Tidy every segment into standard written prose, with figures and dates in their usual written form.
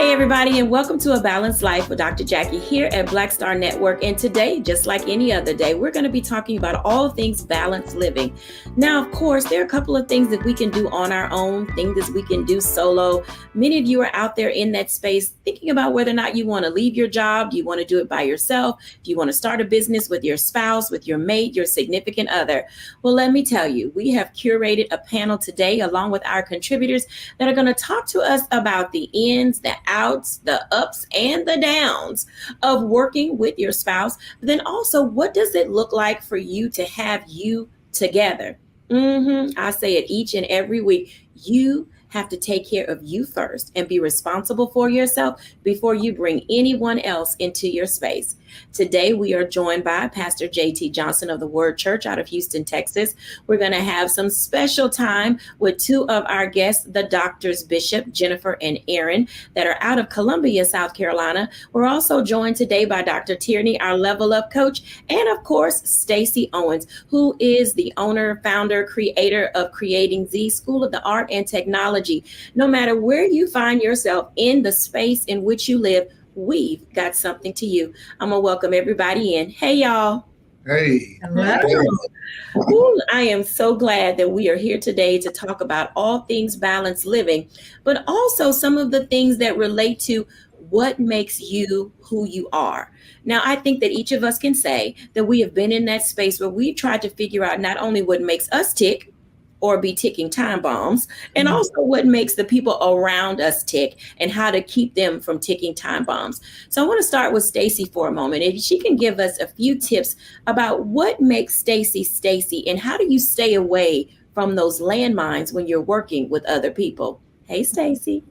Hey, everybody, and welcome to A Balanced Life with Dr. Jacquie here at Black Star Network. And today, just like any other day, we're going to be talking about all things balanced living. Now, of course, there are a couple of things that we can do on our own, things that we can do solo. Many of you are out there in that space thinking about whether or not you want to leave your job. Do you want to do it by yourself? Do you want to start a business with your spouse, with your mate, your significant other? Well, let me tell you, we have curated a panel today along with our contributors that are going to talk to us about the ins, the outs, the ups, and the downs of working with your spouse. But then also, what does it look like for you to have you together? I say it each and every week. You have to take care of you first and be responsible for yourself before you bring anyone else into your space. Today, we are joined by Pastor J.T. Johnson of the Word Church out of Houston, Texas. We're going to have some special time with two of our guests, the doctors, Bishop Jennifer and Aaron, that are out of Columbia, South Carolina. We're also joined today by Dr. Tierney, our Level Up coach, and of course, Stacey Owens, who is the owner, founder, creator of Creating Z School of the Art and Technology. No matter where you find yourself in the space in which you live, we've got something to you. I'm going to welcome everybody in. Hey, y'all. Hey. Ooh, I am so glad that we are here today to talk about all things balanced living, but also some of the things that relate to what makes you who you are. Now, I think that each of us can say that we have been in that space where we tried to figure out not only what makes us tick, or be ticking time bombs, and also what makes the people around us tick and how to keep them from ticking time bombs. So I want to start with Stacey for a moment. If she can give us a few tips about what makes Stacey Stacey and how do you stay away from those landmines when you're working with other people. Hey, Stacey.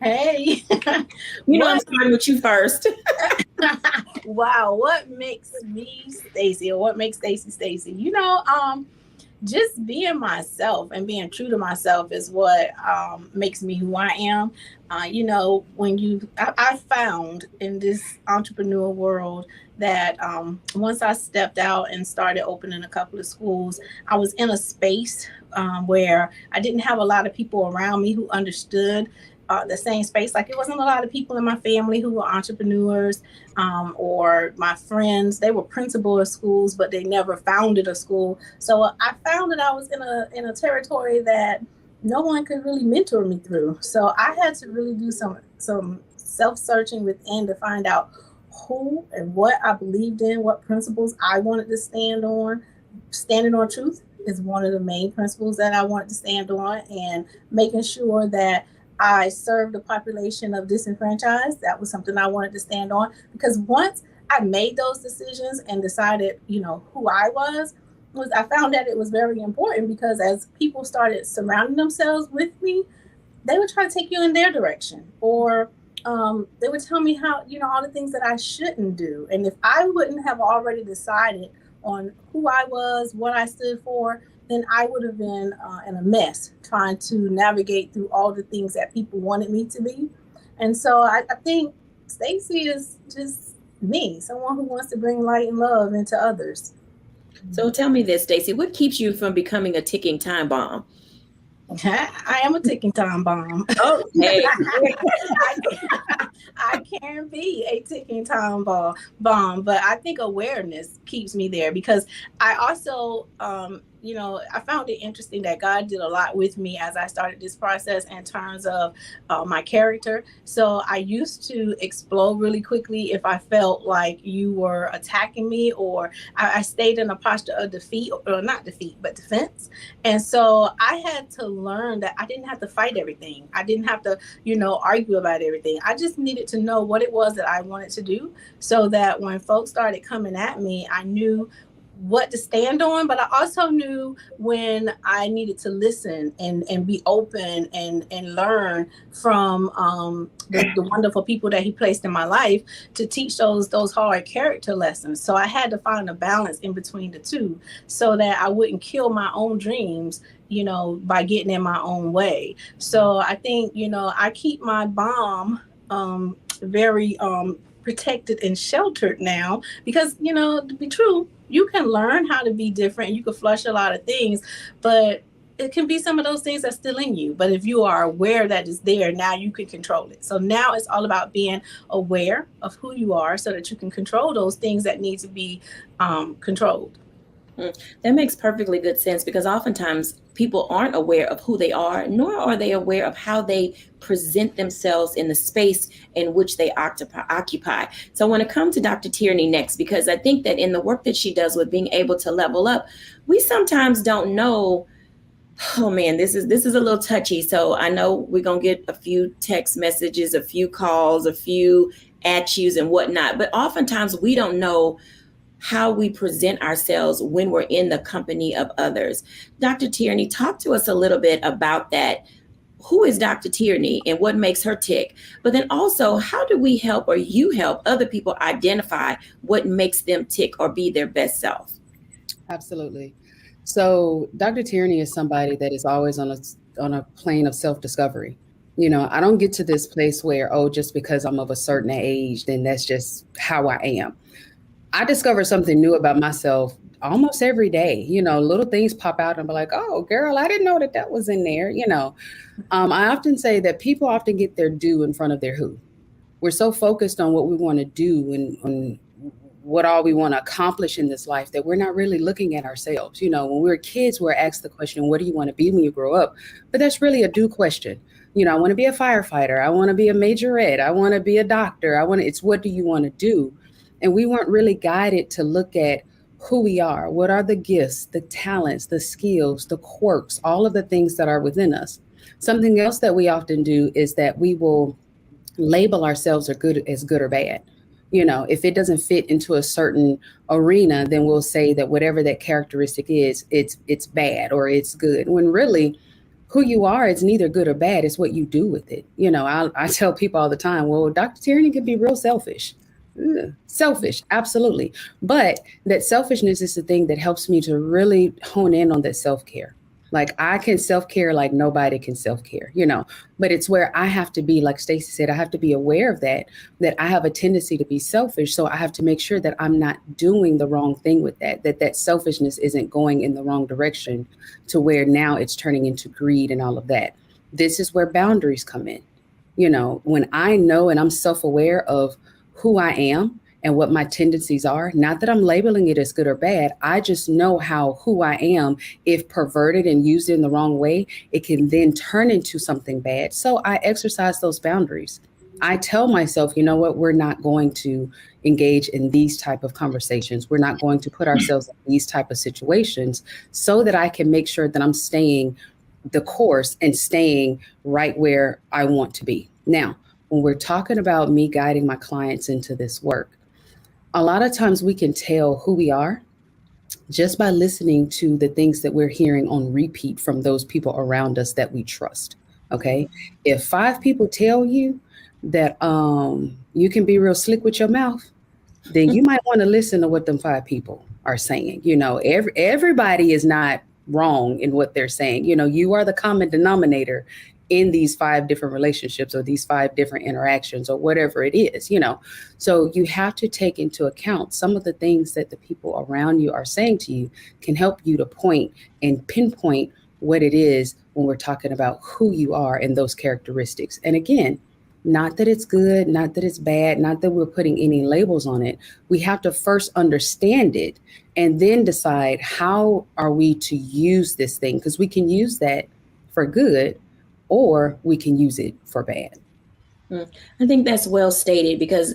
Hey. I'm starting with you first. Wow, what makes me Stacey, or what makes Stacey Stacey? Just being myself and being true to myself is what makes me who I am. I found in this entrepreneur world that once I stepped out and started opening a couple of schools, I was in a space where I didn't have a lot of people around me who understood the same space. Like, it wasn't a lot of people in my family who were entrepreneurs or my friends. They were principal of schools, but they never founded a school. So I found that I was in a territory that no one could really mentor me through. So I had to really do some self-searching within to find out who and what I believed in, what principles I wanted to stand on. Standing on truth is one of the main principles that I wanted to stand on, and making sure that I served the population of disenfranchised. That was something I wanted to stand on, because once I made those decisions and decided, who I was I found that it was very important, because as people started surrounding themselves with me, they would try to take you in their direction, or they would tell me how, all the things that I shouldn't do. And if I wouldn't have already decided on who I was, what I stood for, then I would have been in a mess trying to navigate through all the things that people wanted me to be. And so I think Stacey is just me, someone who wants to bring light and love into others. So tell me this, Stacey, what keeps you from becoming a ticking time bomb? I am a ticking time bomb. Okay. I can be a ticking time bomb, but I think awareness keeps me there, because I also, I found it interesting that God did a lot with me as I started this process in terms of my character. So I used to explode really quickly if I felt like you were attacking me, or I stayed in a posture of defeat, or not defeat, but defense. And so I had to learn that I didn't have to fight everything. I didn't have to, argue about everything. I just needed to know what it was that I wanted to do, so that when folks started coming at me, I knew what to stand on, but I also knew when I needed to listen and be open and learn from the wonderful people that he placed in my life to teach those hard character lessons. So I had to find a balance in between the two, so that I wouldn't kill my own dreams, by getting in my own way. So I think, I keep my bomb very protected and sheltered now, because, to be true, you can learn how to be different. You can flush a lot of things, but it can be some of those things that's still in you. But if you are aware that it's there, now you can control it. So now it's all about being aware of who you are so that you can control those things that need to be controlled. That makes perfectly good sense because oftentimes people aren't aware of who they are, nor are they aware of how they present themselves in the space in which they occupy. So I want to come to Dr. Tierney next because I think that in the work that she does with being able to level up, we sometimes don't know. Oh man, this is a little touchy. So I know we're gonna get a few text messages, a few calls, a few at yous and whatnot. But oftentimes we don't know how we present ourselves when we're in the company of others. Dr. Tierney, talk to us a little bit about that. Who is Dr. Tierney and what makes her tick? But then also, how do we help or you help other people identify what makes them tick or be their best self? Absolutely. So Dr. Tierney is somebody that is always on a plane of self-discovery. I don't get to this place where, oh, just because I'm of a certain age, then that's just how I am. I discover something new about myself almost every day. Little things pop out and be like, oh, girl, I didn't know that was in there. I often say that people often get their due in front of their who. We're so focused on what we want to do and what all we want to accomplish in this life that we're not really looking at ourselves. When we're kids, we're asked the question, what do you want to be when you grow up? But that's really a do question. I want to be a firefighter. I want to be a majorette. I want to be a doctor. It's what do you want to do? And we weren't really guided to look at who we are. What are the gifts, the talents, the skills, the quirks, all of the things that are within us. Something else that we often do is that we will label ourselves as good or bad. If it doesn't fit into a certain arena, then we'll say that whatever that characteristic is, it's bad or it's good. When really who you are, it's neither good or bad. It's what you do with it. I tell people all the time, well, Dr. Tierney can be real selfish. Selfish, absolutely. But that selfishness is the thing that helps me to really hone in on that self-care. Like I can self-care like nobody can self-care, but it's where I have to be, like Stacey said, I have to be aware of that I have a tendency to be selfish. So I have to make sure that I'm not doing the wrong thing with that selfishness isn't going in the wrong direction to where now it's turning into greed and all of that. This is where boundaries come in. When I know and I'm self-aware of who I am and what my tendencies are, not that I'm labeling it as good or bad. I just know how who I am, if perverted and used in the wrong way, it can then turn into something bad. So I exercise those boundaries. I tell myself, you know what, we're not going to engage in these type of conversations. We're not going to put ourselves in these type of situations so that I can make sure that I'm staying the course and staying right where I want to be. Now, when we're talking about me guiding my clients into this work, a lot of times we can tell who we are just by listening to the things that we're hearing on repeat from those people around us that we trust. Okay. If 5 people tell you that you can be real slick with your mouth, then you might want to listen to what them 5 people are saying. Everybody is not wrong in what they're saying. You are the common denominator in these 5 different relationships or these 5 different interactions or whatever it is, So you have to take into account some of the things that the people around you are saying to you can help you to point and pinpoint what it is when we're talking about who you are and those characteristics. And again, not that it's good, not that it's bad, not that we're putting any labels on it. We have to first understand it and then decide how are we to use this thing, because we can use that for good or we can use it for bad. I think that's well stated because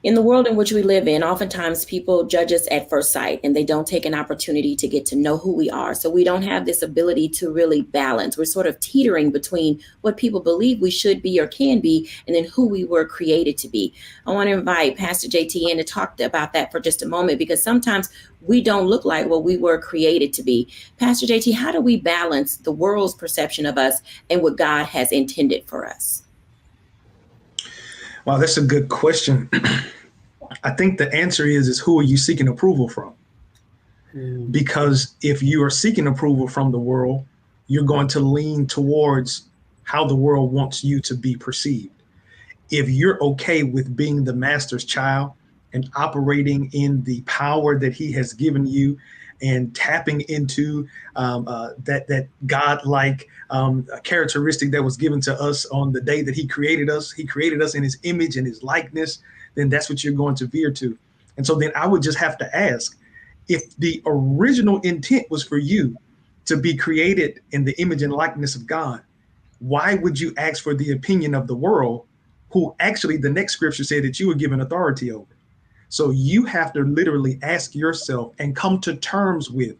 in the world in which we live in, oftentimes people judge us at first sight and they don't take an opportunity to get to know who we are. So we don't have this ability to really balance. We're sort of teetering between what people believe we should be or can be and then who we were created to be. I want to invite Pastor JT in to talk about that for just a moment because sometimes we don't look like what we were created to be. Pastor JT, how do we balance the world's perception of us and what God has intended for us? Wow, that's a good question. I think the answer is who are you seeking approval from? Because if you are seeking approval from the world, you're going to lean towards how the world wants you to be perceived. If you're okay with being the master's child and operating in the power that he has given you and tapping into that God-like characteristic that was given to us on the day that he created us. He created us in his image and his likeness. Then that's what you're going to veer to. And so then I would just have to ask, if the original intent was for you to be created in the image and likeness of God, why would you ask for the opinion of the world, who actually the next scripture said that you were given authority over? So you have to literally ask yourself and come to terms with,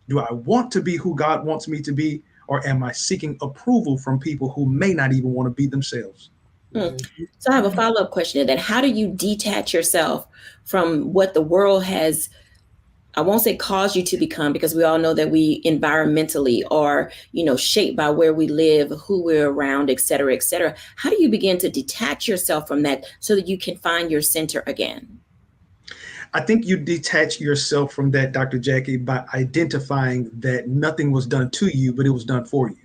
do I want to be who God wants me to be, or am I seeking approval from people who may not even want to be themselves? So I have a follow-up question to that. How do you detach yourself from what the world has, I won't say cause you to become, because we all know that we environmentally are, shaped by where we live, who we're around, et cetera, et cetera. How do you begin to detach yourself from that so that you can find your center again? I think you detach yourself from that, Dr. Jacquie, by identifying that nothing was done to you, but it was done for you.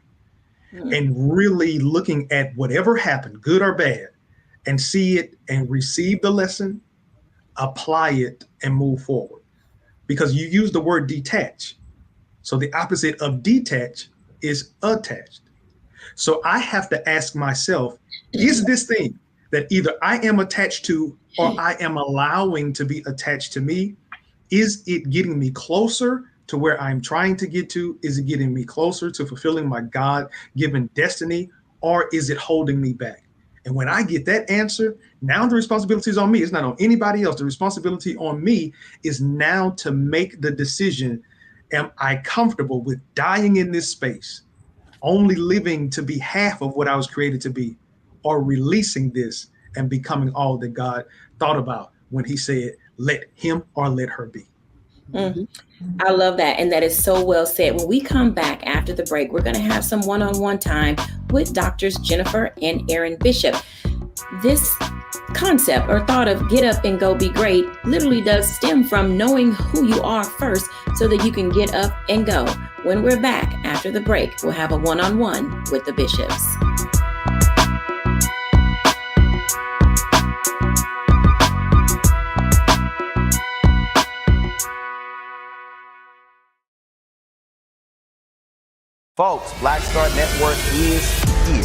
And really looking at whatever happened, good or bad, and see it and receive the lesson, apply it, and move forward. Because you use the word detach. So the opposite of detach is attached. So I have to ask myself, is this thing that either I am attached to or I am allowing to be attached to me, is it getting me closer to where I'm trying to get to? Is it getting me closer to fulfilling my God-given destiny, or is it holding me back? And when I get that answer, now the responsibility is on me. It's not on anybody else. The responsibility on me is now to make the decision. Am I comfortable with dying in this space, only living to be half of what I was created to be, or releasing this and becoming all that God thought about when he said, let him or let her be? I love that. And that is so well said. When we come back after the break, we're going to have some one-on-one time with doctors Jennifer and Aaron Bishop. This concept or thought of get up and go be great literally does stem from knowing who you are first so that you can get up and go. When we're back after the break, we'll have a one-on-one with the Bishops. Folks, Black Star Network is here.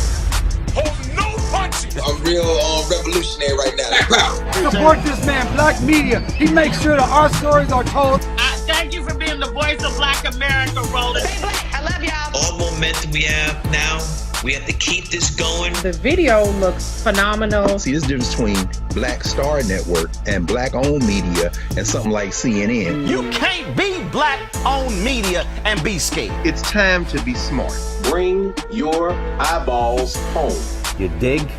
Hold no punches. I'm real revolutionary right now. Support this man, Black Media. He makes sure that our stories are told. Thank you for being the voice of Black America, Roland. Stay black. I love y'all. All momentum we have now, we have to keep this going. The video looks phenomenal. See, there's a difference between Black Star Network and Black-owned media and something like CNN. You can't be Black-owned media and be scared. It's time to be smart. Bring your eyeballs home. You dig?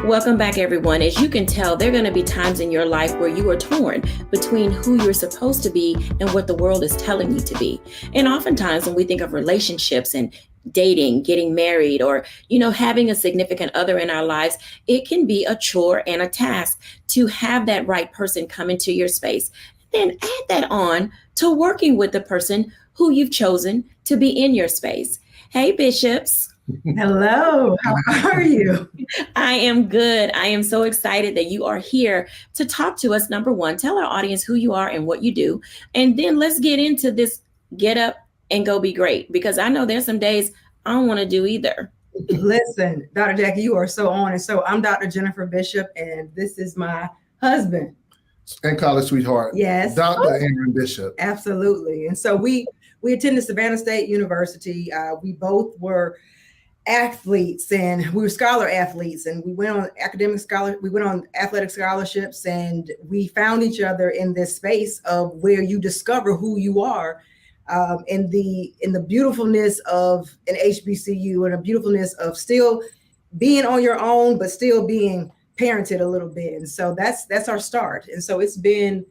Welcome back, everyone. As you can tell, there are going to be times in your life where you are torn between who you're supposed to be and what the world is telling you to be. And oftentimes when we think of relationships and dating, getting married, or, having a significant other in our lives, it can be a chore and a task to have that right person come into your space. Then add that on to working with the person who you've chosen to be in your space. Hey, Bishops. Hello, how are you? I am good. I am so excited that you are here to talk to us. Number one, tell our audience who you are and what you do. And then let's get into this get up and go be great, because I know there's some days I don't want to do either. Listen, Dr. Jacquie, you are so on. And so I'm Dr. Jennifer Bishop, and this is my husband. And college sweetheart. Yes. Dr. Aaron Bishop. Absolutely. And so we attended Savannah State University. We both were athletes, and we were scholar athletes, and we went on athletic scholarships, and we found each other in this space of where you discover who you are, in the beautifulness of an HBCU, and the beautifulness of still being on your own, but still being parented a little bit. And so that's our start. And so it's been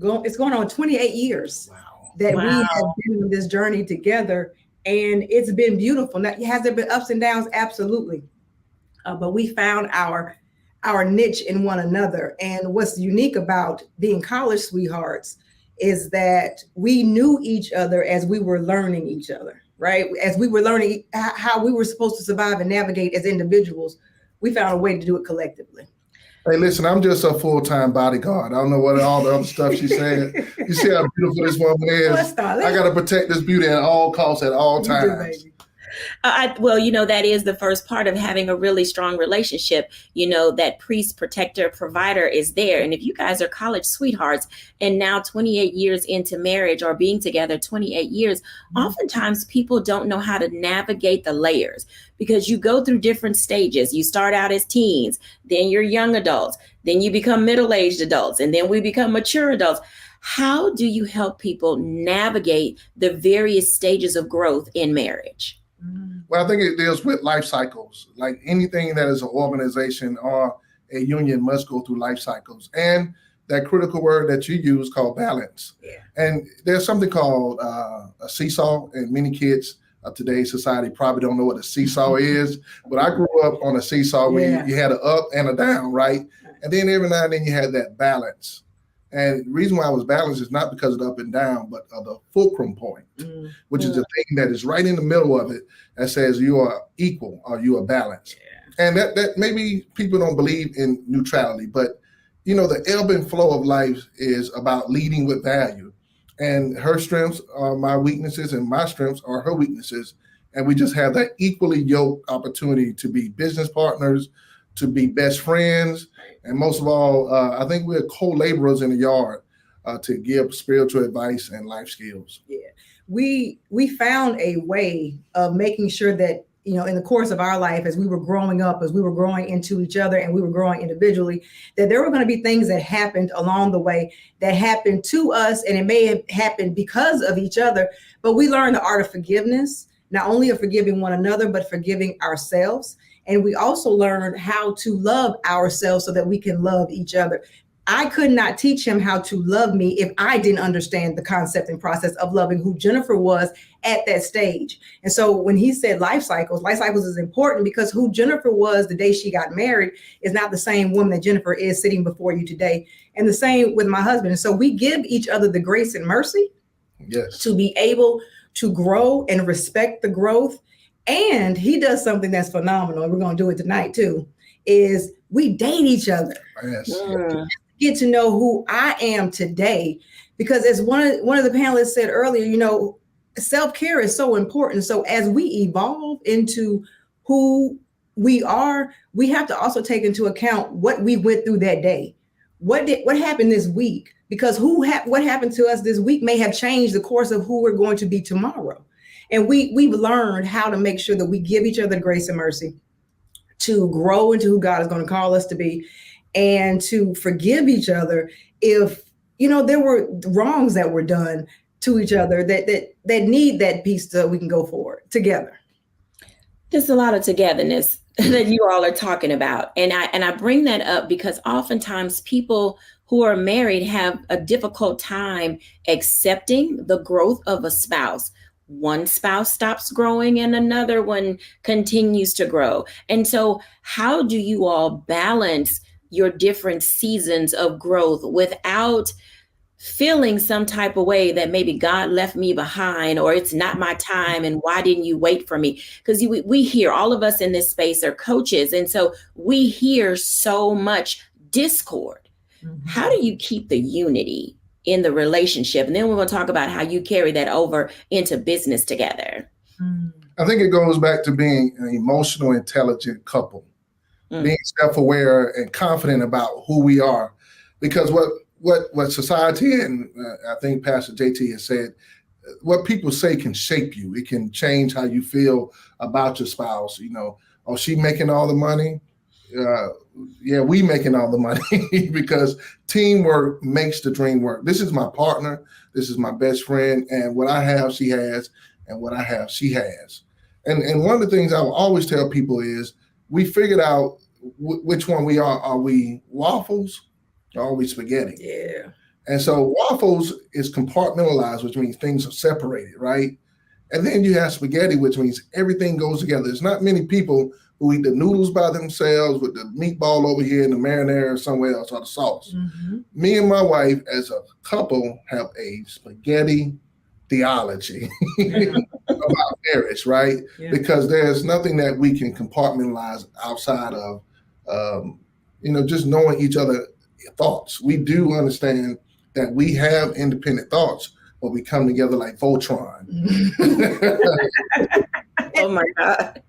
it's going on 28 years that Wow. we have been on this journey together, and it's been beautiful. Now, has there been ups and downs? Absolutely. But we found our niche in one another. And what's unique about being college sweethearts is that we knew each other as we were learning each other, right? As we were learning how we were supposed to survive and navigate as individuals, we found a way to do it collectively. Hey, listen, I'm just a full-time bodyguard. I don't know what all the other stuff she said. You see how beautiful this woman is? I got to protect this beauty at all costs, at all times. Well, you know, that is the first part of having a really strong relationship. You know, that priest, protector, provider is there. And if you guys are college sweethearts and now 28 years into marriage or being together 28 years, oftentimes people don't know how to navigate the layers because you go through different stages. You start out as teens, then you're young adults, then you become middle-aged adults, and then we become mature adults. How do you help people navigate the various stages of growth in marriage? Well, I think it deals with life cycles. Like anything that is an organization or a union must go through life cycles. And that critical word that you use called balance. Yeah. And there's something called a seesaw, and many kids of today's society probably don't know what a seesaw is. But I grew up on a seesaw where you had an up and a down, right? And then every now and then you had that balance. And the reason why it was balanced is not because of the up and down, but of the fulcrum point, which is the thing that is right in the middle of it that says you are equal or you are balanced. Yeah. And that maybe people don't believe in neutrality, but you know, the ebb and flow of life is about leading with value. And her strengths are my weaknesses and my strengths are her weaknesses. And we just have that equally yoked opportunity to be business partners, to be best friends. And most of all, I think we're co-laborers in the yard to give spiritual advice and life skills. Yeah, we found a way of making sure that, you know, in the course of our life, as we were growing up, as we were growing into each other and we were growing individually, that there were going to be things that happened along the way that happened to us, and it may have happened because of each other, but we learned the art of forgiveness, not only of forgiving one another, but forgiving ourselves. And we also learned how to love ourselves so that we can love each other. I could not teach him how to love me if I didn't understand the concept and process of loving who Jennifer was at that stage. And so when he said life cycles is important because who Jennifer was the day she got married is not the same woman that Jennifer is sitting before you today. And the same with my husband. And so we give each other the grace and mercy to be able to grow and respect the growth. And he does something that's phenomenal, and we're going to do it tonight too, is we date each other. Yes. Get to know who I am today, because as one of the panelists said earlier, you know, self-care is so important. So as we evolve into who we are, we have to also take into account what we went through that day. What happened this week? Because what happened to us this week may have changed the course of who we're going to be tomorrow. And we've learned how to make sure that we give each other grace and mercy to grow into who God is going to call us to be, and to forgive each other if, you know, there were wrongs that were done to each other that need that piece so we can go forward together. There's a lot of togetherness that you all are talking about. And I bring that up because oftentimes people who are married have a difficult time accepting the growth of a spouse. One spouse stops growing and another one continues to grow. And so how do you all balance your different seasons of growth without feeling some type of way that maybe God left me behind, or it's not my time, and why didn't you wait for me? Because we hear, all of us in this space are coaches, and so we hear so much discord. Mm-hmm. How do you keep the unity in the relationship? And then we're going to talk about how you carry that over into business together. I think it goes back to being an emotional, intelligent couple, being self-aware and confident about who we are. Because what society, and I think Pastor JT has said, what people say can shape you. It can change how you feel about your spouse. You know, oh, she making all the money? Yeah, we making all the money because teamwork makes the dream work. This is my partner. This is my best friend. And what I have, she has. And what I have, she has. And one of the things I will always tell people is we figured out which one we are. Are we waffles or are we spaghetti? Yeah. And so waffles is compartmentalized, which means things are separated, right? And then you have spaghetti, which means everything goes together. There's not many people who eat the noodles by themselves with the meatball over here and the marinara somewhere else or the sauce. Me and my wife, as a couple, have a spaghetti theology about marriage, right? Yeah. Because there's nothing that we can compartmentalize outside of, just knowing each other's thoughts. We do understand that we have independent thoughts, but we come together like Voltron. Oh my God.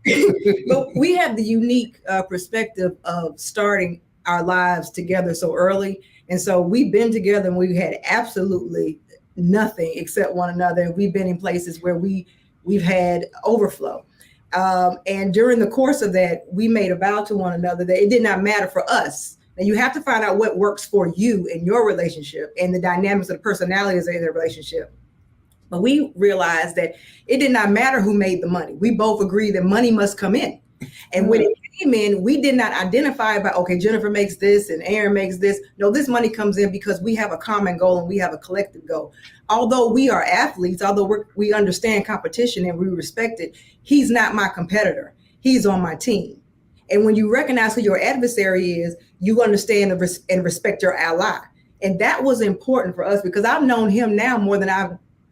But we have the unique perspective of starting our lives together so early. And so we've been together and we've had absolutely nothing except one another. And we've been in places where we've had overflow. And during the course of that, we made a vow to one another that it did not matter for us. Now you have to find out what works for you in your relationship and the dynamics of the personalities in their relationship. But we realized that it did not matter who made the money. We both agreed that money must come in. And when it came in, we did not identify by, okay, Jennifer makes this and Aaron makes this. No, this money comes in because we have a common goal and we have a collective goal. Although we are athletes, although we understand competition and we respect it, he's not my competitor. He's on my team. And when you recognize who your adversary is, you understand and respect your ally. And that was important for us because I've known him now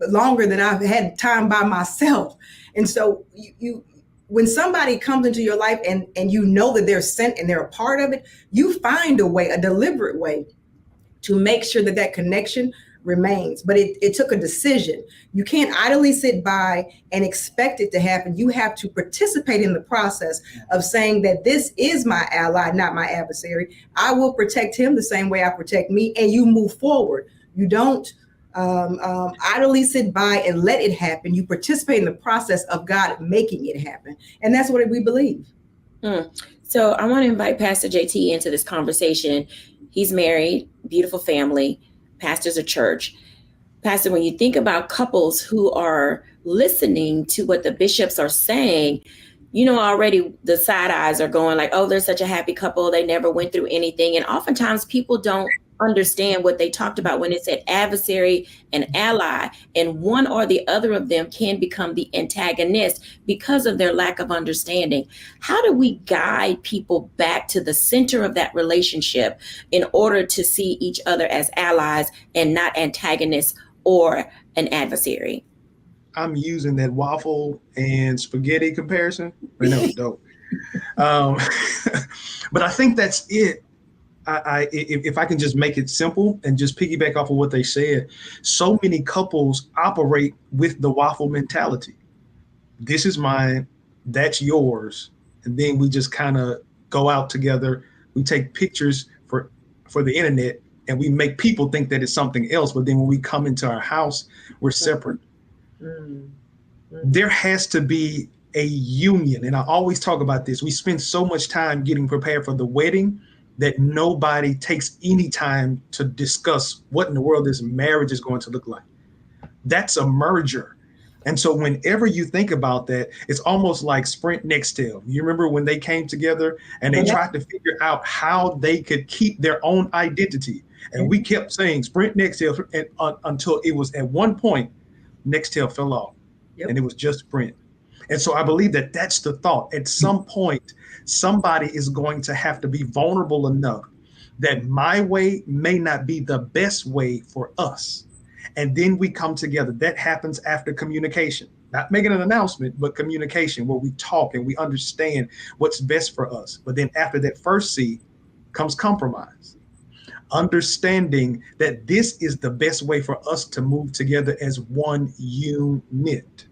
longer than I've had time by myself. And so when somebody comes into your life and you know that they're sent and they're a part of it, you find a deliberate way to make sure that connection remains. But it took a decision. You can't idly sit by and expect it to happen. You have to participate in the process of saying that this is my ally, not my adversary. I will protect him the same way I protect me, and you move forward. You don't idly sit by and let it happen. You participate in the process of God making it happen. And that's what we believe. So I want to invite Pastor JT into this conversation. He's married, beautiful family, pastors a church. Pastor, when you think about couples who are listening to what the bishops are saying, already the side eyes are going like, oh, they're such a happy couple. They never went through anything. And oftentimes people don't understand what they talked about when it said adversary and ally, and one or the other of them can become the antagonist because of their lack of understanding. How do we guide people back to the center of that relationship in order to see each other as allies and not antagonists or an adversary? I'm using that waffle and spaghetti comparison. I know it's dope. But I think that's it. If I can just make it simple and just piggyback off of what they said, so many couples operate with the waffle mentality. This is mine, that's yours. And then we just kind of go out together. We take pictures for the internet and we make people think that it's something else. But then when we come into our house, we're separate. There has to be a union. And I always talk about this. We spend so much time getting prepared for the wedding that nobody takes any time to discuss what in the world this marriage is going to look like. That's a merger. And so whenever you think about that, it's almost like Sprint Nextel. You remember when they came together and they tried to figure out how they could keep their own identity. And we kept saying Sprint Nextel until it was at one point, Nextel fell off and it was just Sprint. And so I believe that that's the thought. At some point, somebody is going to have to be vulnerable enough that my way may not be the best way for us. And then we come together. That happens after communication, not making an announcement, but communication where we talk and we understand what's best for us. But then after that first C comes compromise, understanding that this is the best way for us to move together as one unit.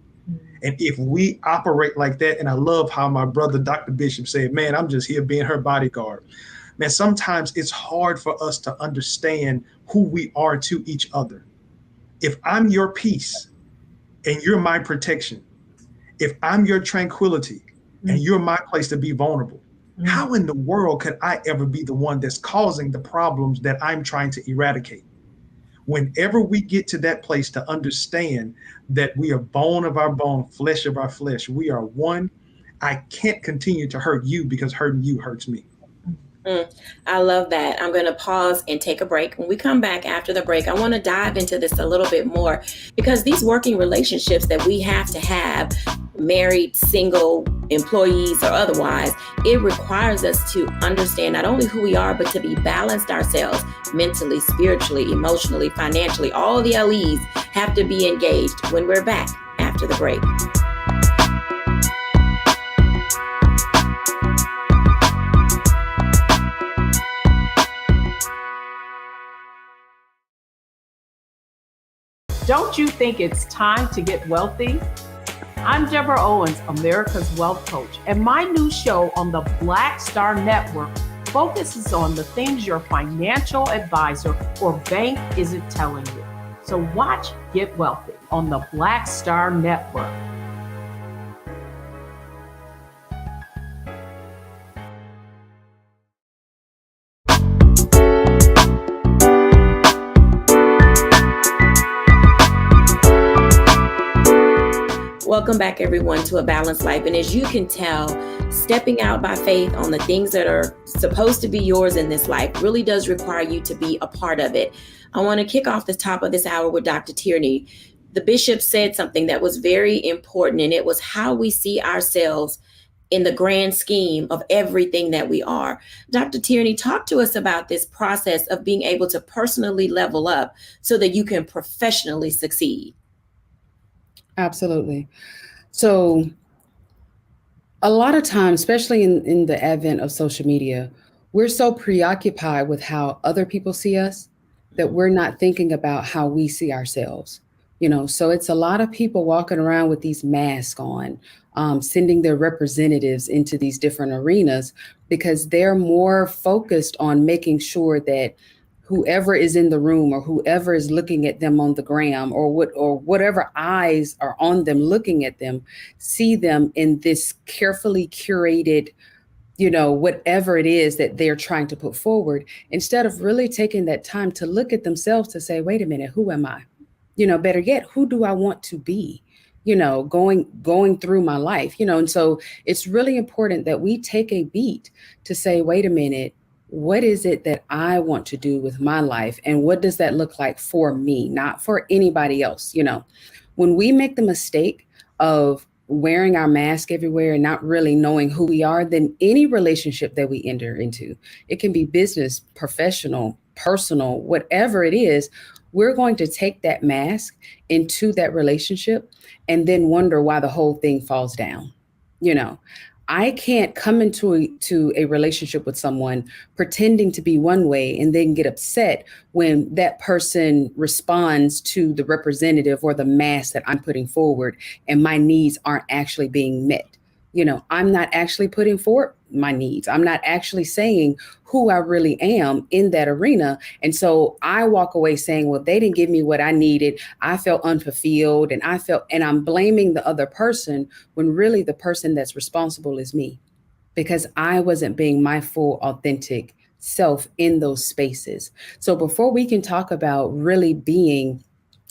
And if we operate like that, and I love how my brother, Dr. Bishop, said, man, I'm just here being her bodyguard. Man, sometimes it's hard for us to understand who we are to each other. If I'm your peace and you're my protection, if I'm your tranquility and you're my place to be vulnerable, how in the world could I ever be the one that's causing the problems that I'm trying to eradicate? Whenever we get to that place to understand that we are bone of our bone, flesh of our flesh, we are one, I can't continue to hurt you because hurting you hurts me. I love that. I'm going to pause and take a break. When we come back after the break, I want to dive into this a little bit more, because these working relationships that we have to have, married, single, employees, or otherwise, it requires us to understand not only who we are, but to be balanced ourselves mentally, spiritually, emotionally, financially. All the LEs have to be engaged when we're back after the break. Don't you think it's time to get wealthy? I'm Deborah Owens, America's Wealth Coach, and my new show on the Black Star Network focuses on the things your financial advisor or bank isn't telling you. So watch Get Wealthy on the Black Star Network. Welcome back, everyone, to A Balanced Life. And as you can tell, stepping out by faith on the things that are supposed to be yours in this life really does require you to be a part of it. I want to kick off the top of this hour with Dr. Tierney. The bishop said something that was very important, and it was how we see ourselves in the grand scheme of everything that we are. Dr. Tierney, talk to us about this process of being able to personally level up so that you can professionally succeed. Absolutely. So a lot of times, especially in the advent of social media, we're so preoccupied with how other people see us that we're not thinking about how we see ourselves. So it's a lot of people walking around with these masks on, sending their representatives into these different arenas because they're more focused on making sure that whoever is in the room or whoever is looking at them on the gram or whatever eyes are on them looking at them, see them in this carefully curated, whatever it is that they're trying to put forward, instead of really taking that time to look at themselves to say, wait a minute, who am I? Better yet, who do I want to be? Going through my life, and so it's really important that we take a beat to say, wait a minute, what is it that I want to do with my life? And what does that look like for me, not for anybody else? When we make the mistake of wearing our mask everywhere and not really knowing who we are, then any relationship that we enter into, it can be business, professional, personal, whatever it is, we're going to take that mask into that relationship and then wonder why the whole thing falls down. I can't come into a relationship with someone pretending to be one way and then get upset when that person responds to the representative or the mask that I'm putting forward and my needs aren't actually being met. I'm not actually putting forward my needs. I'm not actually saying who I really am in that arena. And so I walk away saying, well, they didn't give me what I needed. I felt unfulfilled and I'm blaming the other person when really the person that's responsible is me, because I wasn't being my full authentic self in those spaces. So before we can talk about really being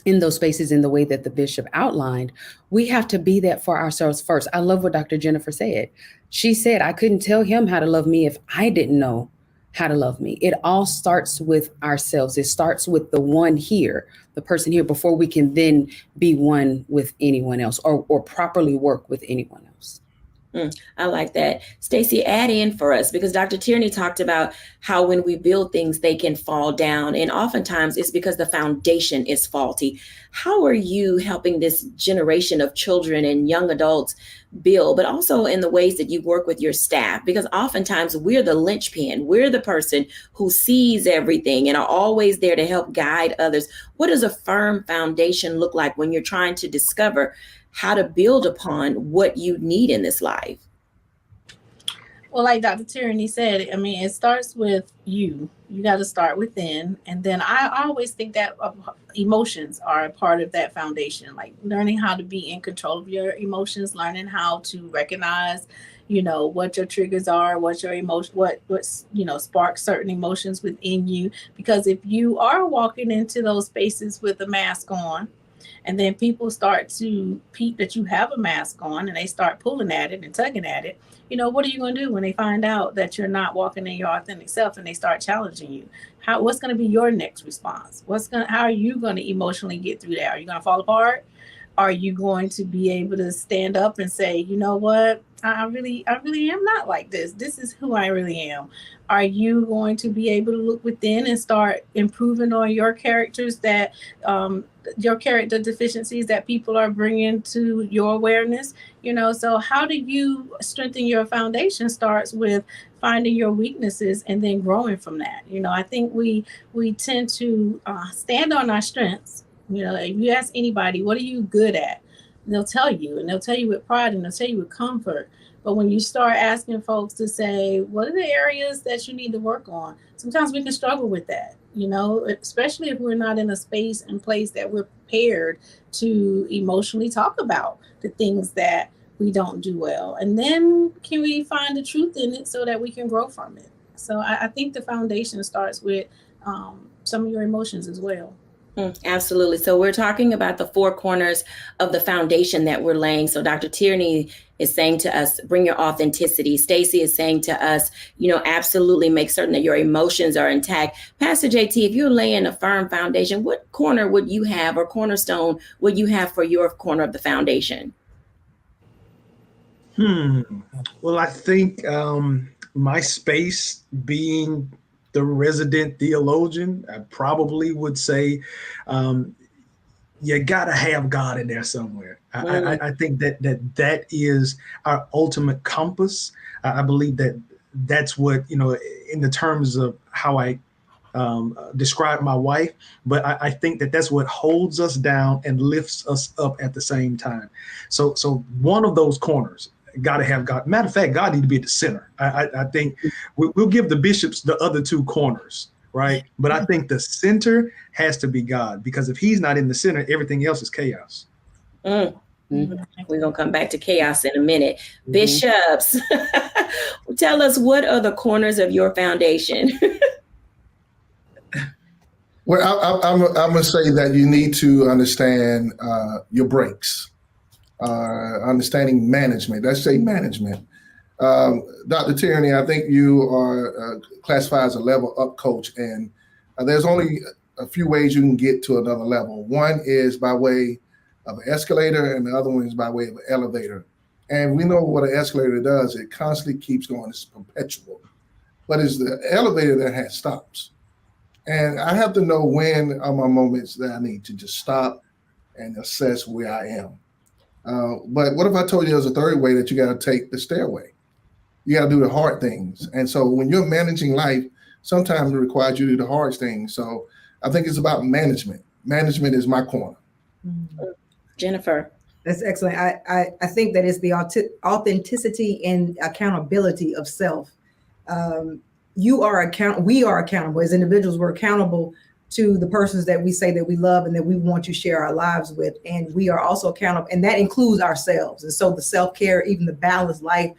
in those spaces in the way that the bishop outlined, we have to be that for ourselves first. I love what Dr. Jennifer said. She said, I couldn't tell him how to love me if I didn't know how to love me. It all starts with ourselves. It starts with the one here, the person here, before we can then be one with anyone else or properly work with anyone else. I like that. Stacey, add in for us, because Dr. Tierney talked about how when we build things, they can fall down. And oftentimes it's because the foundation is faulty. How are you helping this generation of children and young adults build, but also in the ways that you work with your staff? Because oftentimes we're the linchpin. We're the person who sees everything and are always there to help guide others. What does a firm foundation look like when you're trying to discover how to build upon what you need in this life? Well, like Dr. Tierney said, it starts with you. You got to start within. And then I always think that emotions are a part of that foundation, like learning how to be in control of your emotions, learning how to recognize, what your triggers are, what your emotion, what's sparks certain emotions within you. Because if you are walking into those spaces with a mask on, And then people start to peep that you have a mask on and they start pulling at it and tugging at it. What are you going to do when they find out that you're not walking in your authentic self and they start challenging you? What's going to be your next response? How are you going to emotionally get through that? Are you going to fall apart? Are you going to be able to stand up and say, you know what? I really am not like this. This is who I really am. Are you going to be able to look within and start improving on your characters your character deficiencies that people are bringing to your awareness? So how do you strengthen your foundation starts with finding your weaknesses and then growing from that. I think we tend to stand on our strengths. If you ask anybody, what are you good at? They'll tell you, and they'll tell you with pride, and they'll tell you with comfort. But when you start asking folks to say, what are the areas that you need to work on? Sometimes we can struggle with that, especially if we're not in a space and place that we're prepared to emotionally talk about the things that we don't do well. And then can we find the truth in it so that we can grow from it? So I think the foundation starts with some of your emotions as well. Absolutely. So we're talking about the four corners of the foundation that we're laying. So Dr. Tierney is saying to us, bring your authenticity. Stacy is saying to us, absolutely make certain that your emotions are intact. Pastor JT, if you're laying a firm foundation, what corner would you have or cornerstone would you have for your corner of the foundation? Well, I think my space being the resident theologian, I probably would say you got to have God in there somewhere. I think that is our ultimate compass. I believe that's what, in the terms of how I describe my wife, but I think that's what holds us down and lifts us up at the same time. So one of those corners, got to have God. Matter of fact, God need to be at the center. I think we'll give the bishops the other two corners, right? But I think the center has to be God, because if he's not in the center, everything else is chaos. We're going to come back to chaos in a minute. Bishops, tell us, what are the corners of your foundation? Well, I'm going to say that you need to understand your breaks. Understanding management. Let's say management. Dr. Tierney, I think you are classified as a level up coach, and there's only a few ways you can get to another level. One is by way of an escalator, and the other one is by way of an elevator. And we know what an escalator does. It constantly keeps going. It's perpetual. But it's the elevator that has stops. And I have to know when are my moments that I need to just stop and assess where I am. But what if I told you there's a third way that you got to take the stairway? You got to do the hard things. And so when you're managing life, sometimes it requires you to do the hard things. So I think it's about management. Management is my corner. Jennifer. That's excellent. I think that it's the authenticity and accountability of self. We are accountable as individuals. We're accountable to the persons that we say that we love and that we want to share our lives with. And we are also accountable, and that includes ourselves. And so the self-care, even the balanced life,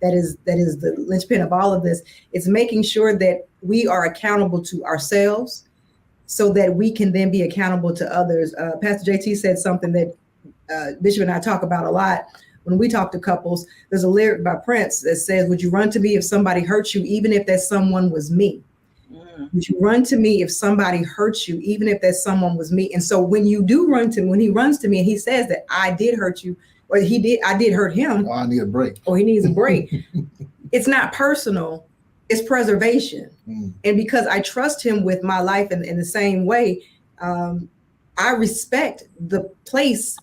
that is the linchpin of all of this. It's making sure that we are accountable to ourselves so that we can then be accountable to others. Pastor JT said something that Bishop and I talk about a lot when we talk to couples. There's a lyric by Prince that says, would you run to me if somebody hurts you, even if that someone was me? Would you run to me if somebody hurts you, even if that someone was me? And so when he runs to me and he says that I did hurt you, or I did hurt him. Or I need a break. Or he needs a break. It's not personal, it's preservation. And because I trust him with my life in the same way, I respect the place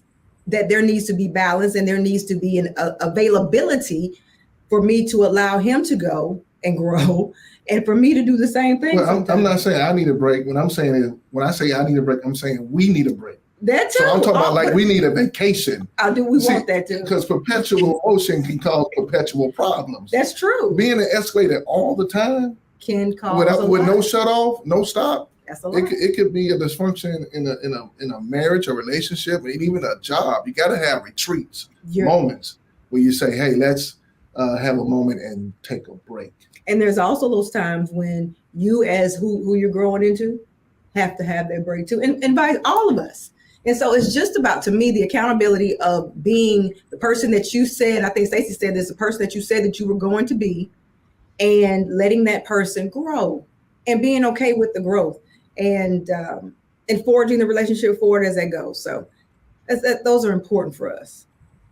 that there needs to be balance, and there needs to be an availability for me to allow him to go and grow, and for me to do the same thing. Well, I'm not saying I need a break. When I say I need a break, I'm saying we need a break. That too. So I'm talking about we need a vacation. Want that too? Because perpetual motion can cause perpetual problems. That's true. Being an escalator all the time can cause with no shut off, no stop. That's a lot. It could be a dysfunction in a marriage, a relationship, and even a job. You got to have retreats, moments where you say, "Hey, let's have a moment and take a break." And there's also those times when you, as who you're growing into, have to have that break too. And invite all of us. And so it's just about, to me, the accountability of being the person that you said, I think Stacey said this, the person that you said that you were going to be, and letting that person grow and being okay with the growth and forging the relationship forward as that goes. So those are important for us.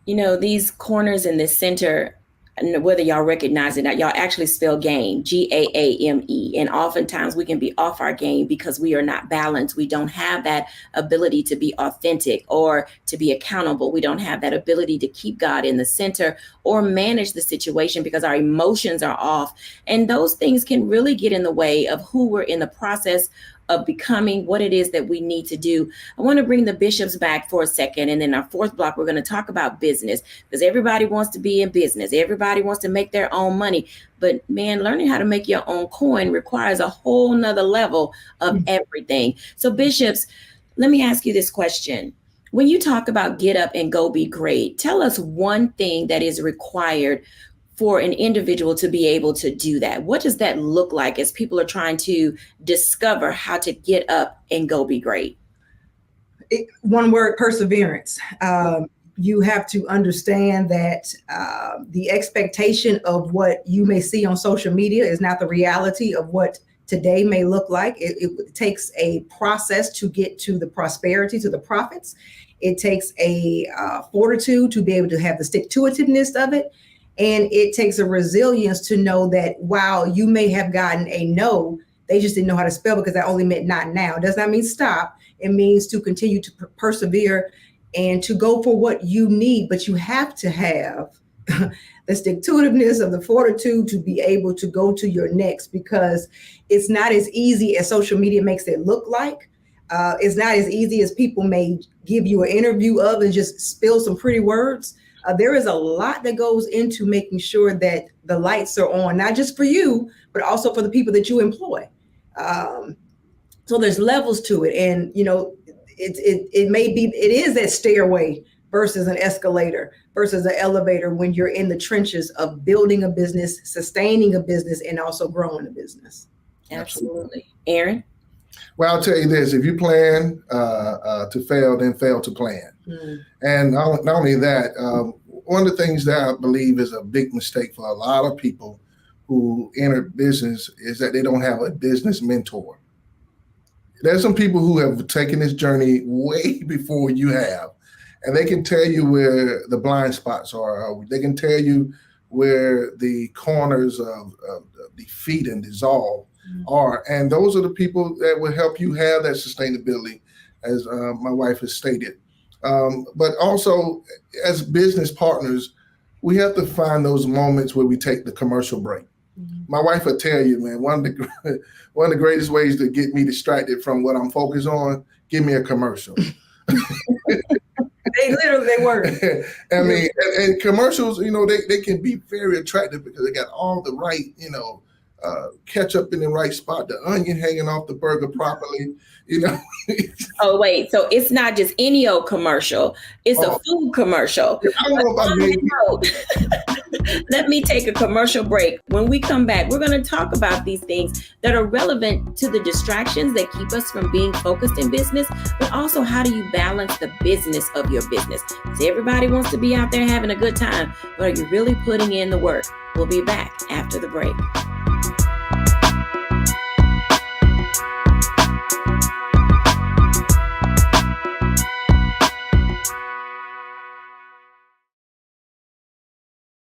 You know, these corners in the center, whether y'all recognize it or not, y'all actually spell game, G-A-A-M-E. And oftentimes we can be off our game because we are not balanced. We don't have that ability to be authentic or to be accountable. We don't have that ability to keep God in the center or manage the situation because our emotions are off. And those things can really get in the way of who we're in the process of becoming, what it is that we need to do. I want to bring the bishops back for a second. And then our fourth block, we're going to talk about business, because everybody wants to be in business. Everybody wants to make their own money. But man, learning how to make your own coin requires a whole nother level of everything. So bishops, let me ask you this question. When you talk about get up and go be great, tell us one thing that is required for an individual to be able to do that. What does that look like as people are trying to discover how to get up and go be great? One word, perseverance. You have to understand that the expectation of what you may see on social media is not the reality of what today may look like. It takes a process to get to the prosperity, to the profits. It takes a fortitude to be able to have the stick-to-itiveness of it. And it takes a resilience to know that while you may have gotten a no, they just didn't know how to spell because that only meant not now. Does not mean stop. It means to continue to persevere and to go for what you need. But you have to have the stick-to-itiveness of the fortitude to be able to go to your next, because it's not as easy as social media makes it look like. It's not as easy as people may give you an interview of and just spill some pretty words. There is a lot that goes into making sure that the lights are on, not just for you, but also for the people that you employ. So there's levels to it. And, you know, it is that stairway versus an escalator versus an elevator when you're in the trenches of building a business, sustaining a business, and also growing a business. Absolutely. Aaron? Well, I'll tell you this, if you plan to fail, then fail to plan. And not only that, one of the things that I believe is a big mistake for a lot of people who enter business is that they don't have a business mentor. There's some people who have taken this journey way before you have, and they can tell you where the blind spots are. They can tell you where the corners of defeat and dissolve are. And those are the people that will help you have that sustainability, as my wife has stated. But also, as business partners, we have to find those moments where we take the commercial break. My wife will tell you, man, one of the greatest ways to get me distracted from what I'm focused on, give me a commercial. They work. I mean, and commercials, you know, they can be very attractive because they got all the right, you know, ketchup in the right spot, the onion hanging off the burger properly, you know. Oh, wait. So it's not just any old commercial. It's a food commercial. I don't know about maybe. Let me take a commercial break. When we come back, we're going to talk about these things that are relevant to the distractions that keep us from being focused in business, but also how do you balance the business of your business? Because everybody wants to be out there having a good time, but are you really putting in the work? We'll be back after the break.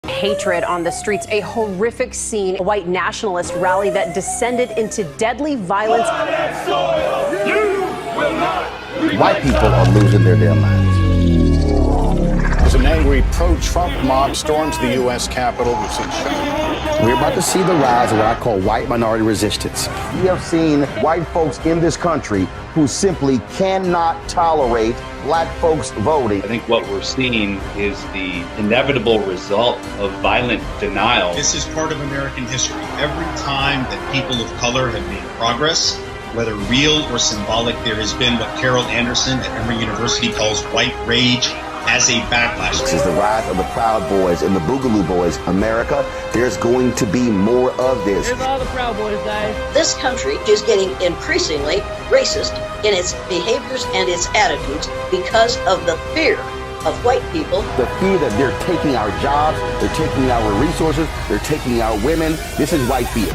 Hatred on the streets, a horrific scene, a white nationalist rally that descended into deadly violence. White people are losing their damn minds. As an angry pro-Trump mob storms the U.S. Capitol, We're about to see the rise of what I call white minority resistance. We have seen white folks in this country who simply cannot tolerate black folks voting. I think what we're seeing is the inevitable result of violent denial. This is part of American history. Every time that people of color have made progress, whether real or symbolic, there has been what Carol Anderson at Emory University calls white rage as a backlash. This is the rise of the Proud Boys and the Boogaloo Boys. America, there's going to be more of this. Here's all the Proud Boys, guys. This country is getting increasingly racist in its behaviors and its attitudes because of the fear of white people. The fear that they're taking our jobs, they're taking our resources, they're taking our women. This is white fear.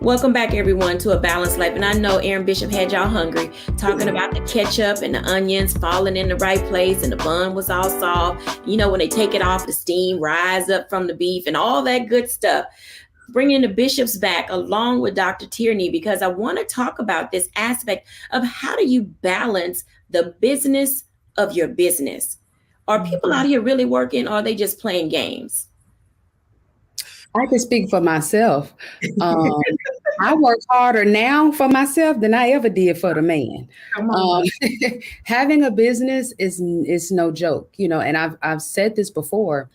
Welcome back, everyone, to A Balanced Life. And I know Aaron Bishop had y'all hungry, talking about the ketchup and the onions falling in the right place and the bun was all soft. You know, when they take it off, the steam rise up from the beef and all that good stuff. Bringing the bishops back along with Dr. Tierney, because I want to talk about this aspect of how do you balance the business of your business? Are people out here really working, or are they just playing games? I can speak for myself. I work harder now for myself than I ever did for the man. Having a business is no joke, you know, and I've said this before.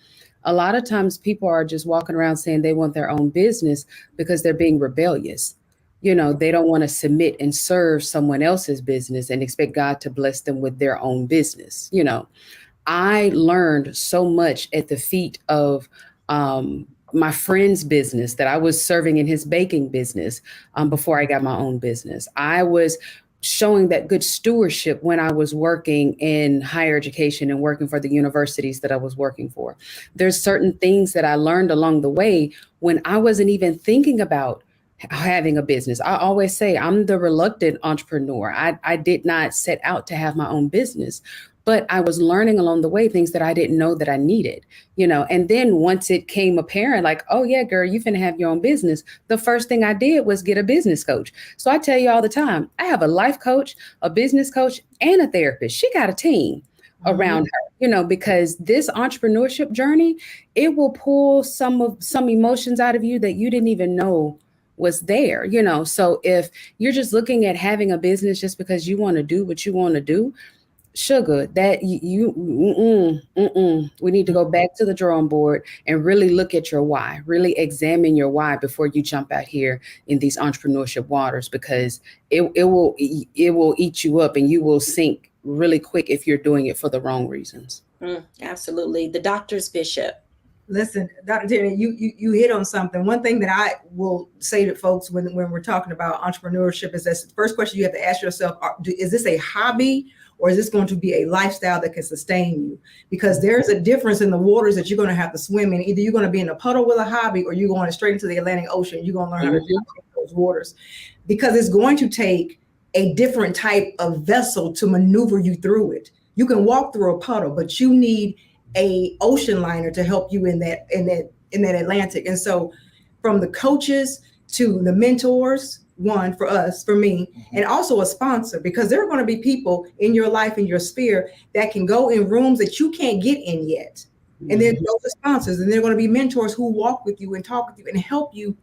A lot of times people are just walking around saying they want their own business because they're being rebellious. You know, they don't want to submit and serve someone else's business and expect God to bless them with their own business. You know, I learned so much at the feet of my friend's business that I was serving in his baking business before I got my own business. I was showing that good stewardship when I was working in higher education and working for the universities that I was working for. There's certain things that I learned along the way when I wasn't even thinking about having a business. I always say I'm the reluctant entrepreneur. I did not set out to have my own business, but I was learning along the way things that I didn't know that I needed, you know. And then once it came apparent, like, oh yeah, girl, you finna have your own business. The first thing I did was get a business coach. So I tell you all the time, I have a life coach, a business coach, and a therapist. She got a team around her, you know, because this entrepreneurship journey, it will pull some emotions out of you that you didn't even know was there, you know. So if you're just looking at having a business just because you want to do what you want to do, sugar, that we need to go back to the drawing board and really look at your why, really examine your why before you jump out here in these entrepreneurship waters, because it will eat you up and you will sink really quick if you're doing it for the wrong reasons. Absolutely. The doctor's bishop. Listen, Dr. Tierney, you hit on something. One thing that I will say to folks when we're talking about entrepreneurship is that the first question you have to ask yourself, is this a hobby or is this going to be a lifestyle that can sustain you? Because there's a difference in the waters that you're going to have to swim in. Either you're going to be in a puddle with a hobby or you're going straight into the Atlantic Ocean. You're going to learn how to navigate those waters, because it's going to take a different type of vessel to maneuver you through it. You can walk through a puddle, but you need a ocean liner to help you in that Atlantic. And so from the coaches to the mentors, one for us, for me, and also a sponsor, because there are going to be people in your life, in your sphere, that can go in rooms that you can't get in yet. And then those are sponsors, and they're going to be mentors who walk with you and talk with you and help you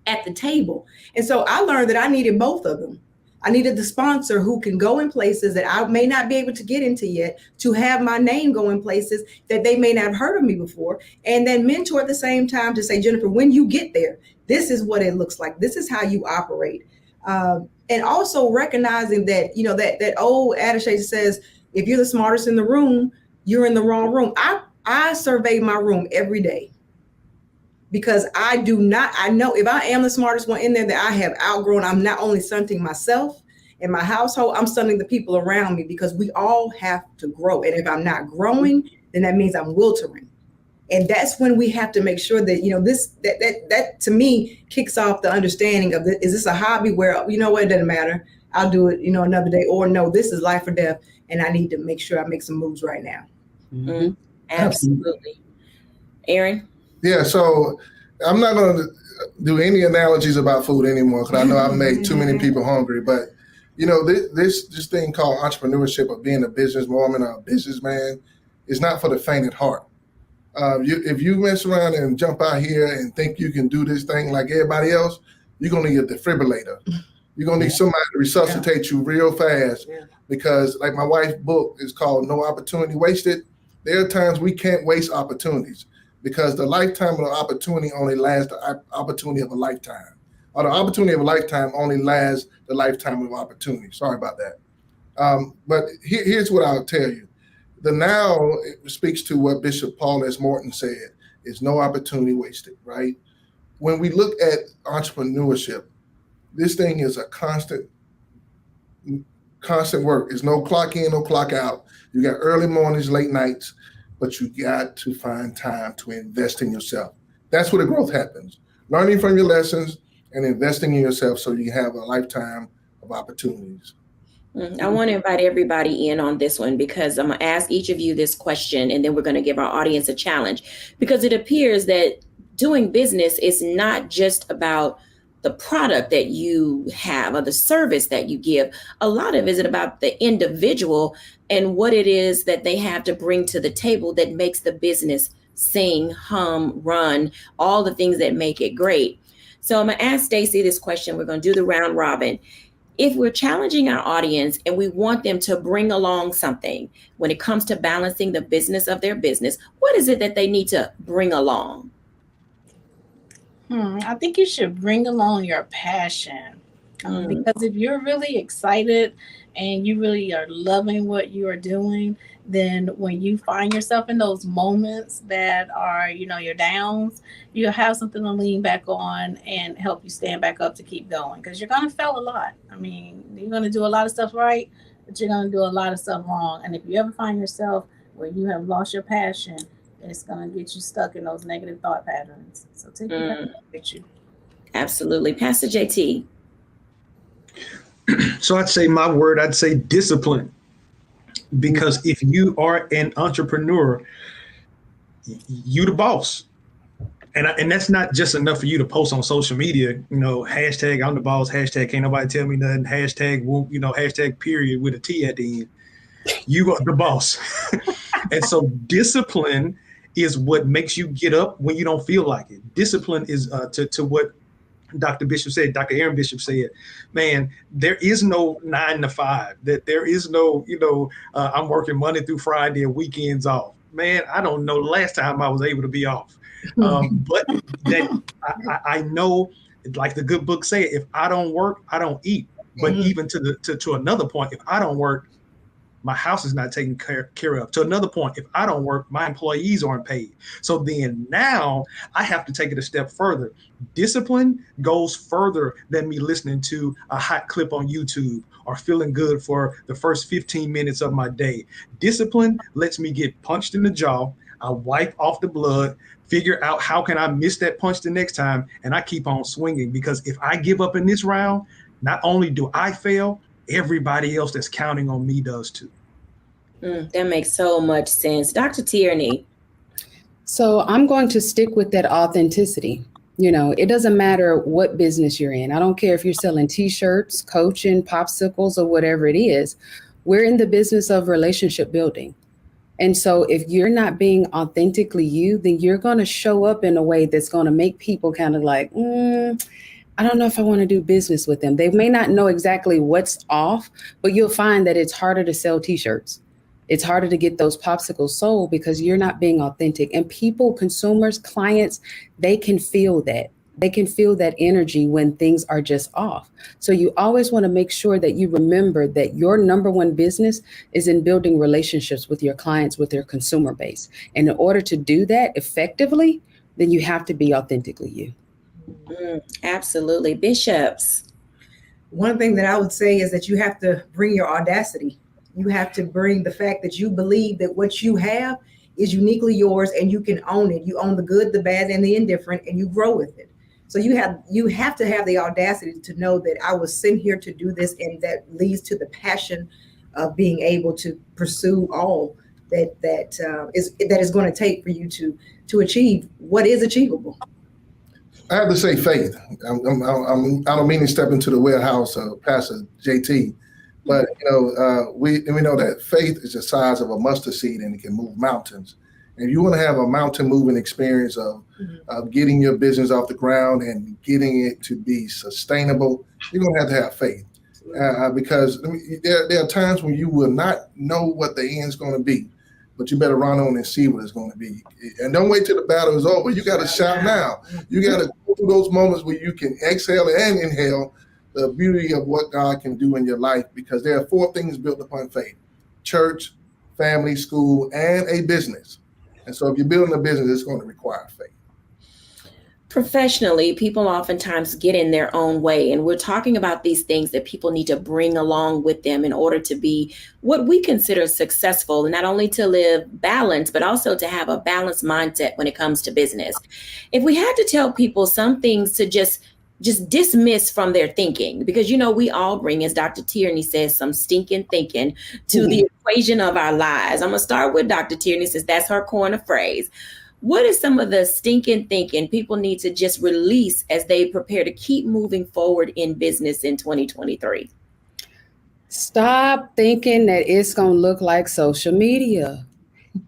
at the table. And so I learned that I needed both of them. I needed the sponsor who can go in places that I may not be able to get into yet, to have my name go in places that they may not have heard of me before. And then mentor at the same time to say, Jennifer, when you get there, this is what it looks like. This is how you operate. And also recognizing that, you know, that old adage that says, if you're the smartest in the room, you're in the wrong room. I survey my room every day, because I know if I am the smartest one in there, that I have outgrown. I'm not only stunting myself and my household, I'm stunting the people around me, because we all have to grow. And if I'm not growing, then that means I'm wilting. And that's when we have to make sure that, you know, that to me kicks off the understanding of, is this a hobby where, you know what, it doesn't matter, I'll do it, you know, another day, or no, this is life or death, and I need to make sure I make some moves right now. Absolutely. Aaron? Yeah, so I'm not going to do any analogies about food anymore, because I know I've made too many people hungry. But, you know, this thing called entrepreneurship, or being a businesswoman or a businessman, is not for the faint at heart. If you mess around and jump out here and think you can do this thing like everybody else, you're going to need a defibrillator. You're going to need somebody to resuscitate you real fast because like my wife's book is called No Opportunity Wasted. There are times we can't waste opportunities because the lifetime of the opportunity only lasts the opportunity of a lifetime. Or the opportunity of a lifetime only lasts the lifetime of opportunity. Sorry about that. But here's what I'll tell you. The now speaks to what Bishop Paul S. Morton said, is no opportunity wasted, right? When we look at entrepreneurship, this thing is a constant work. There's no clock in, no clock out. You got early mornings, late nights, but you got to find time to invest in yourself. That's where the growth happens. Learning from your lessons and investing in yourself so you have a lifetime of opportunities. I want to invite everybody in on this one because I'm going to ask each of you this question and then we're going to give our audience a challenge because it appears that doing business is not just about the product that you have or the service that you give. A lot of it is about the individual and what it is that they have to bring to the table that makes the business sing, hum, run, all the things that make it great. So I'm going to ask Stacey this question. We're going to do the round robin. If we're challenging our audience and we want them to bring along something when it comes to balancing the business of their business, what is it that they need to bring along? I think you should bring along your passion because if you're really excited and you really are loving what you are doing, then when you find yourself in those moments that are, your downs, you'll have something to lean back on and help you stand back up to keep going because you're going to fail a lot. I mean, you're going to do a lot of stuff right, but you're going to do a lot of stuff wrong. And if you ever find yourself where you have lost your passion, it's going to get you stuck in those negative thought patterns. So take it back with you. Absolutely. Pastor JT. So I'd say discipline. Because if you are an entrepreneur, you the boss. And that's not just enough for you to post on social media, hashtag I'm the boss, hashtag can't nobody tell me nothing, hashtag, hashtag period with a T at the end. You are the boss. And so discipline is what makes you get up when you don't feel like it. Discipline is to what Dr. Aaron Bishop said, man, there is no 9 to 5, that there is no, I'm working Monday through Friday and weekends off. Man, I don't know the last time I was able to be off. But that I know, like the good book said, if I don't work, I don't eat. But even to another point, if I don't work, my house is not taken care of. To another point, if I don't work, my employees aren't paid. So then now I have to take it a step further. Discipline goes further than me listening to a hot clip on YouTube or feeling good for the first 15 minutes of my day. Discipline lets me get punched in the jaw. I wipe off the blood, figure out how can I miss that punch the next time, and I keep on swinging. Because if I give up in this round, not only do I fail, everybody else that's counting on me does too. That makes so much sense. Dr. Tierney. So I'm going to stick with that authenticity. It doesn't matter what business you're in. I don't care if you're selling T-shirts, coaching, popsicles, or whatever it is. We're in the business of relationship building. And so if you're not being authentically you, then you're going to show up in a way that's going to make people kind of like, I don't know if I want to do business with them. They may not know exactly what's off, but you'll find that it's harder to sell T-shirts. It's harder to get those popsicles sold because you're not being authentic. And people, consumers, clients, they can feel that. They can feel that energy when things are just off. So you always want to make sure that you remember that your number one business is in building relationships with your clients, with your consumer base. And in order to do that effectively, then you have to be authentically you. Absolutely. Bishops. One thing that I would say is that you have to bring your audacity. You have to bring the fact that you believe that what you have is uniquely yours and you can own it. You own the good, the bad, and the indifferent, and you grow with it. So you have to have the audacity to know that I was sent here to do this, and that leads to the passion of being able to pursue all that is going to take for you to achieve what is achievable. I have to say faith. I don't mean to step into the warehouse of Pastor JT, but we know that faith is the size of a mustard seed and it can move mountains. And you want to have a mountain moving experience of getting your business off the ground and getting it to be sustainable, you're going to have faith. Because there are times when you will not know what the end's going to be, but you better run on and see what it's going to be. And don't wait till the battle is over. You got to shout now. You got to go through those moments where you can exhale and inhale the beauty of what God can do in your life, because there are 4 things built upon faith: church, family, school, and a business. And so if you're building a business, it's going to require faith. Professionally, people oftentimes get in their own way, and we're talking about these things that people need to bring along with them in order to be what we consider successful, and not only to live balanced, but also to have a balanced mindset when it comes to business. If we had to tell people some things to just dismiss from their thinking, because, you know, we all bring, as Dr. Tierney says, some stinking thinking to the equation of our lives. I'm going to start with Dr. Tierney, since that's her corner phrase. What is some of the stinking thinking people need to just release as they prepare to keep moving forward in business in 2023? Stop thinking that it's going to look like social media.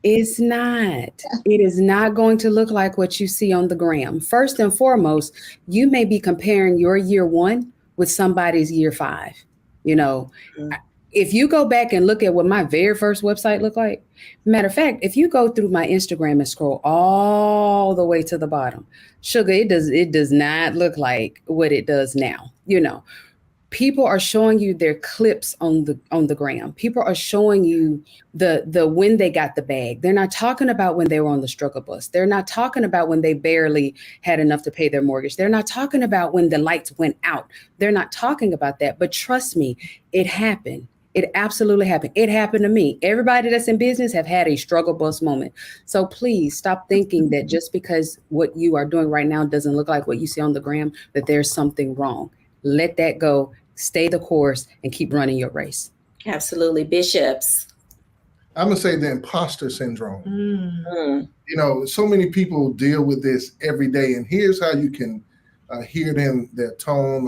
It's not. It is not going to look like what you see on the gram. First and foremost, you may be comparing your year 1 with somebody's year 5. You know, if you go back and look at what my very first website looked like, matter of fact, if you go through my Instagram and scroll all the way to the bottom, sugar, it does not look like what it does now. You know, people are showing you their clips on the gram. People are showing you the when they got the bag. They're not talking about when they were on the struggle bus. They're not talking about when they barely had enough to pay their mortgage. They're not talking about when the lights went out. They're not talking about that. But trust me, it happened. It absolutely happened. It happened to me. Everybody that's in business have had a struggle bus moment. So please stop thinking that just because what you are doing right now doesn't look like what you see on the gram, that there's something wrong. Let that go, stay the course, and keep running your race. Absolutely. Bishops. I'm going to say the imposter syndrome. You know, so many people deal with this every day, and here's how you can hear them, their tone,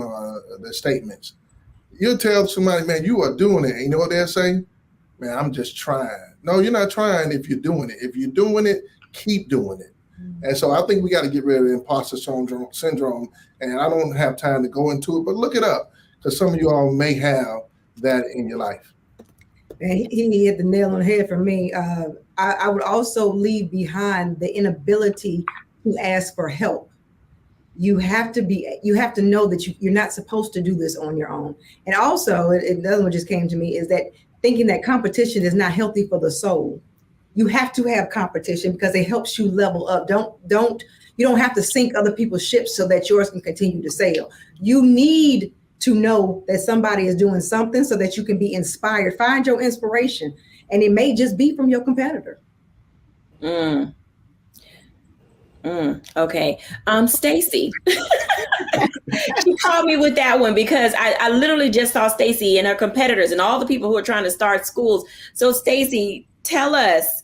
their statements. You'll tell somebody, man, you are doing it. And you know what they'll say? Man, I'm just trying. No, you're not trying if you're doing it. If you're doing it, keep doing it. And so I think we got to get rid of the imposter syndrome. And I don't have time to go into it, but look it up, because some of you all may have that in your life. And he hit the nail on the head for me. I would also leave behind the inability to ask for help. You have to know that you're not supposed to do this on your own. And also, another one just came to me, is that thinking that competition is not healthy for the soul. You have to have competition because it helps you level up. You don't have to sink other people's ships so that yours can continue to sail. You need to know that somebody is doing something so that you can be inspired. Find your inspiration, and it may just be from your competitor. Okay. Stacy. She called me with that one because I literally just saw Stacy and her competitors and all the people who are trying to start schools. So Stacy, tell us.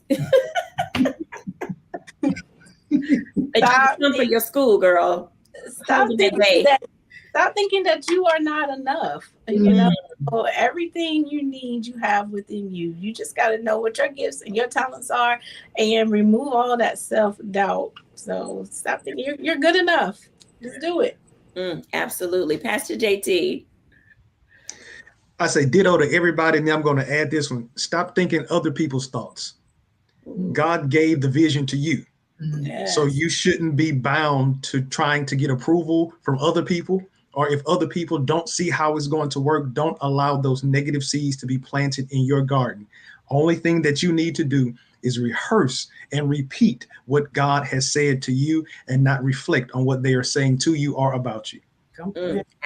Come for your school, girl. Stop thinking that you are not enough. You know, everything you need, you have within you. You just got to know what your gifts and your talents are, and remove all that self-doubt. So stop thinking you're good enough. Just do it. Absolutely. Pastor JT. I say ditto to everybody, and then I'm going to add this one. Stop thinking other people's thoughts. God gave the vision to you. Yes. So you shouldn't be bound to trying to get approval from other people, or if other people don't see how it's going to work, don't allow those negative seeds to be planted in your garden. Only thing that you need to do is rehearse and repeat what God has said to you, and not reflect on what they are saying to you or about you.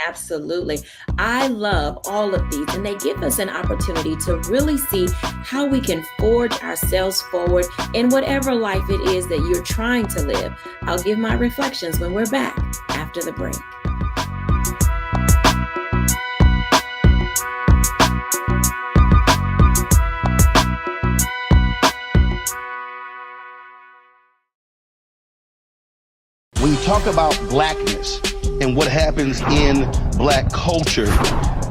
Absolutely. I love all of these, and they give us an opportunity to really see how we can forge ourselves forward in whatever life it is that you're trying to live. I'll give my reflections when we're back after the break. When you talk about blackness and what happens in Black culture,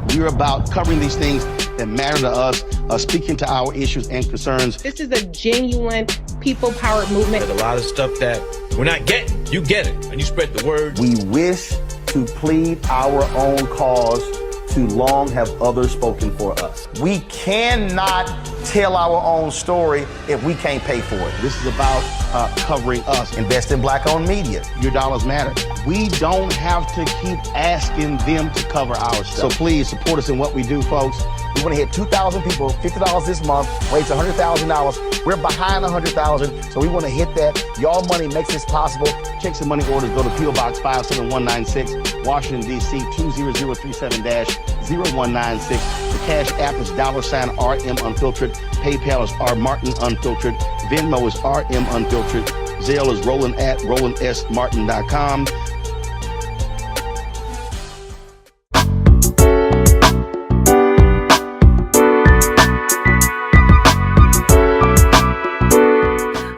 we're about covering these things that matter to us, speaking to our issues and concerns. This is a genuine people-powered movement. There's a lot of stuff that we're not getting. You get it, and you spread the word. We wish to plead our own cause. Too long have others spoken for us. We cannot tell our own story if we can't pay for it. This is about covering us. Invest in Black-owned media. Your dollars matter. We don't have to keep asking them to cover our stuff. So please support us in what we do, folks. We want to hit 2,000 people, $50 this month, raise $100,000. We're behind 100,000, so we want to hit that. Y'all money makes this possible. Checks and money orders go to P.O. Box 57196, Washington, D.C. 20037-0196. The Cash App is $RM Unfiltered. PayPal is R Martin Unfiltered. Venmo is RM Unfiltered. Zelle is roland@rolandsmartin.com.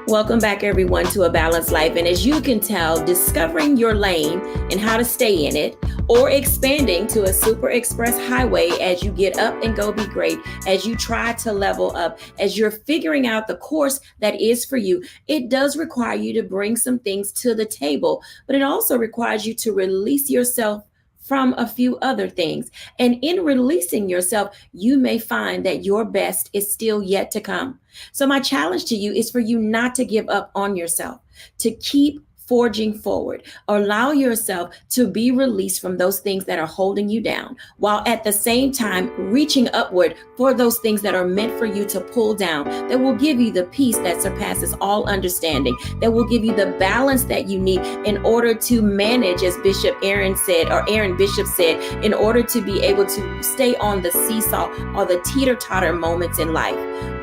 Welcome back, everyone, to A Balanced Life. And as you can tell, discovering your lane and how to stay in it, or expanding to a super express highway as you get up and go be great, as you try to level up, as you're figuring out the course that is for you, it does require you to bring some things to the table, but it also requires you to release yourself from a few other things. And in releasing yourself, you may find that your best is still yet to come. So my challenge to you is for you not to give up on yourself, to keep forging forward. Allow yourself to be released from those things that are holding you down, while at the same time reaching upward for those things that are meant for you to pull down, that will give you the peace that surpasses all understanding, that will give you the balance that you need in order to manage, as Bishop Aaron said, or Aaron Bishop said, in order to be able to stay on the seesaw or the teeter-totter moments in life.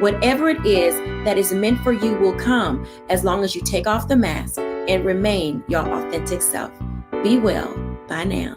Whatever it is that is meant for you will come, as long as you take off the mask and remain your authentic self. Be well. Bye now.